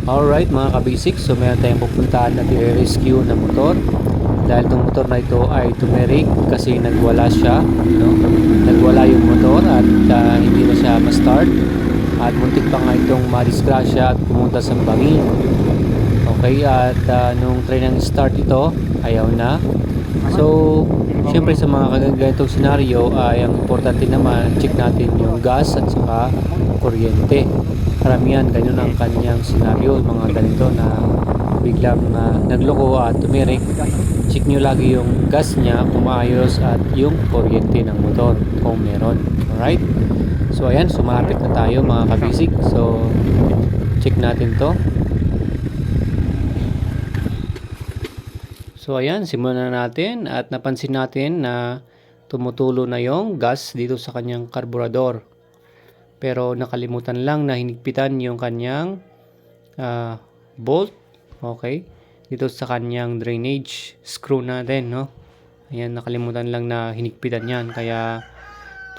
Alright mga kabisik, so meron tayong pupuntahan at i-rescue na motor dahil itong motor na ito ay tumerik kasi nagwala siya, no? Nagwala yung motor at hindi na siya ma-start at muntik pa nga itong madisgrasya at pumunta sa bangin. Okay, at nung try ng start ito, ayaw na. So syempre sa mga ganitong senaryo ay ang importante naman check natin yung gas at saka kuryente. Karamihan ganyan ang kanyang senaryo, mga ganito na biglang nagloko at tumirik. Check nyo lagi yung gas niya kung maayos at yung kuryente ng motor kung meron. Alright, so ayan, sumapit na tayo mga kabisik. So check natin to. So ayan, simulan na natin at napansin natin na tumutulo na yung gas dito sa kanyang karburador. Pero nakalimutan lang na hinigpitan yung kanyang bolt, okay, dito sa kanyang drainage screw natin, no? Ayan, nakalimutan lang na hinigpitan yan, kaya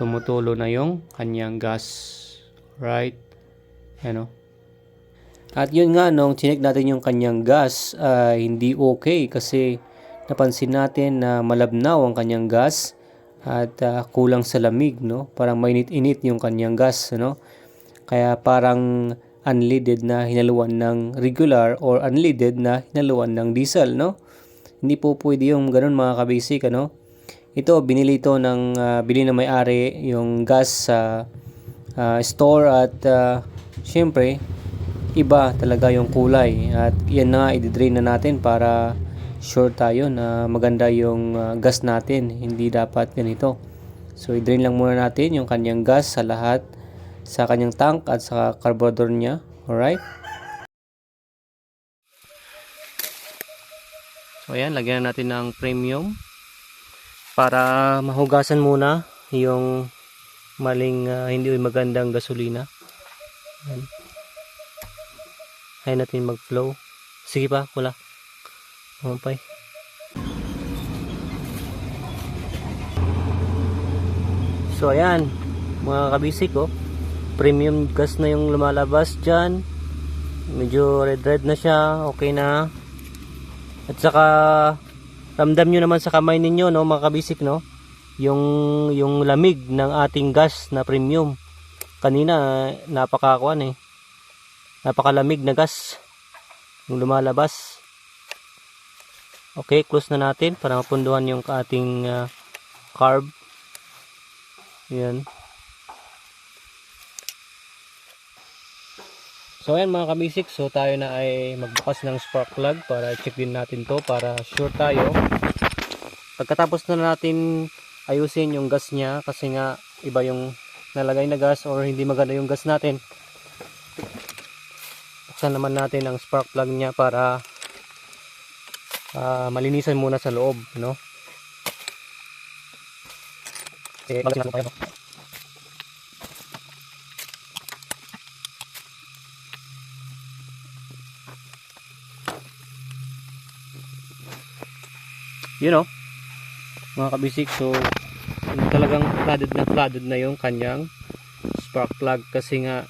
tumutulo na yung kanyang gas, right? Ayan, no? At yun nga, nung chinek natin yung kanyang gas, hindi okay kasi napansin natin na malabnaw ang kanyang gas at kulang sa lamig, no? Parang mainit-init yung kanyang gas, no? Kaya parang unleaded na hinaluan ng regular or unleaded na hinaluan ng diesel, no? Hindi po pwede yung ganun mga kabasic, ano? Ito, binili ito ng binili na may-ari yung gas sa store at syempre iba talaga yung kulay at yan na i-drain na natin para sure tayo na maganda yung gas natin, hindi dapat ganito. So i-drain lang muna natin yung kanyang gas sa lahat, sa kanyang tank at sa carburetor niya. Alright, so ayan, lagyan natin ng premium para mahugasan muna yung maling hindi magandang gasolina. Ayan. Ayaw natin mag-flow. Sige pa, wala. Okay. So ayan, mga kabisik, oh, premium gas na yung lumalabas dyan. Medyo red na siya, okay na. At saka ramdam nyo naman sa kamay ninyo, no, mga kabisik, no, yung lamig ng ating gas na premium. Kanina napakakuan napakalamig na gas yung lumalabas. Okay, close na natin para mapunduhan yung ating carb. Yan. So ayan mga kabisik, so tayo na ay magbukas ng spark plug para check din natin to para sure tayo. Pagkatapos na natin ayusin yung gas niya kasi nga iba yung nalagay na gas or hindi maganda yung gas natin, buksan naman natin ang spark plug niya para malinisan muna sa loob, no? Okay, balisin natin tayo, no? You know, mga kabisik, so talagang flooded na yung kanyang spark plug kasi nga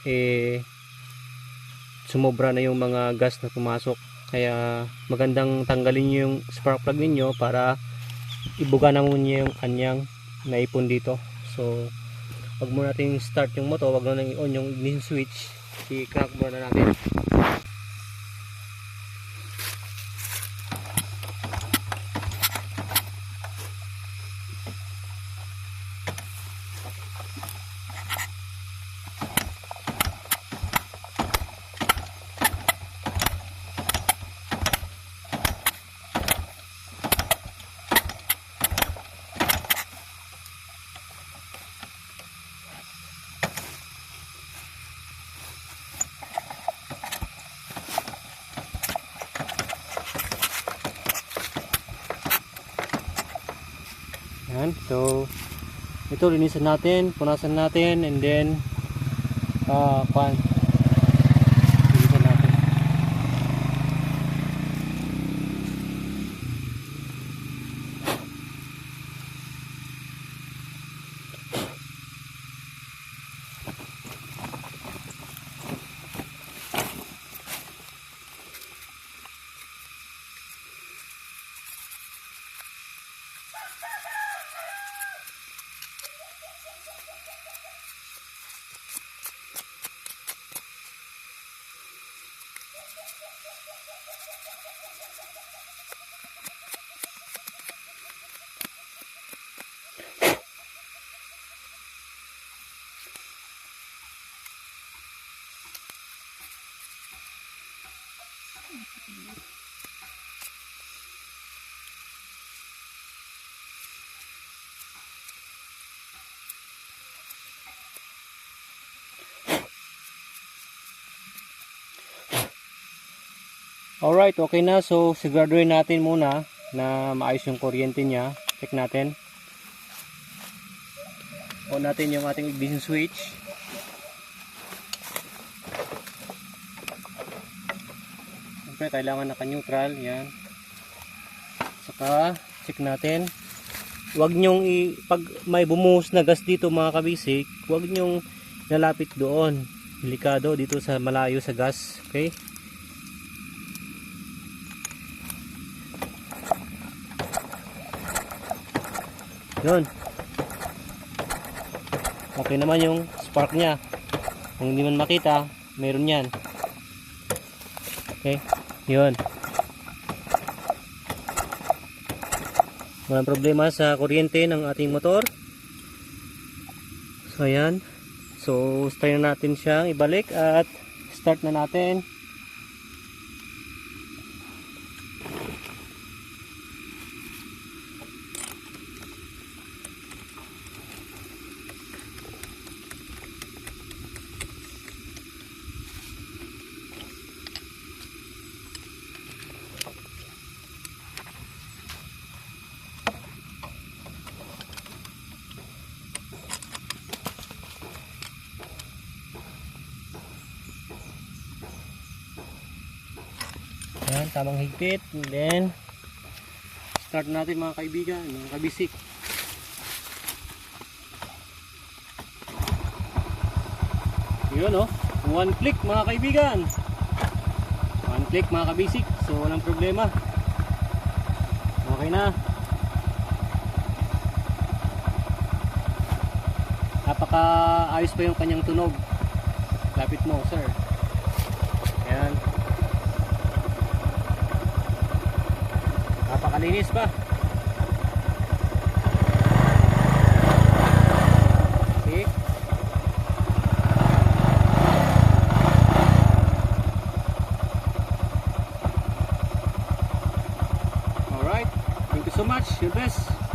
sumobra na yung mga gas na pumasok. Kaya magandang tanggalin nyo yung spark plug ninyo para ibuga na muna yung kanyang naipon dito. So wag muna natin start yung motor, wag na i-on yung ignition switch, i-crank muna natin. Yan, so ito linisan natin, punasan natin, and then linisan natin. Alright, okay na. So, siguraduhin natin muna na maayos yung kuryente niya. Check natin. On natin yung ating ignition switch. Siyempre, kailangan naka-neutral. Yan. Saka, check natin. Huwag nyong, pag may bumuhos na gas dito mga kabisik, huwag nyong lalapit doon. Delikado dito sa malayo sa gas. Okay? Yun. Okay naman yung spark nya. Kung hindi man makita, meron yan. Okay. Yun. Walang problema sa kuryente ng ating motor. So ayan. So try na natin siyang ibalik at start na natin. Ayan, tamang higpit. And then start natin mga kaibigan, mga kabisik. Yun oh, one click mga kaibigan. One click mga kabisik. So walang problema. Okay na. Napaka ayos pa yung kanyang tunog. Lapit mo sir. Ayan. Napakalinis pa. Okay. Alright. Thank you so much. Your best.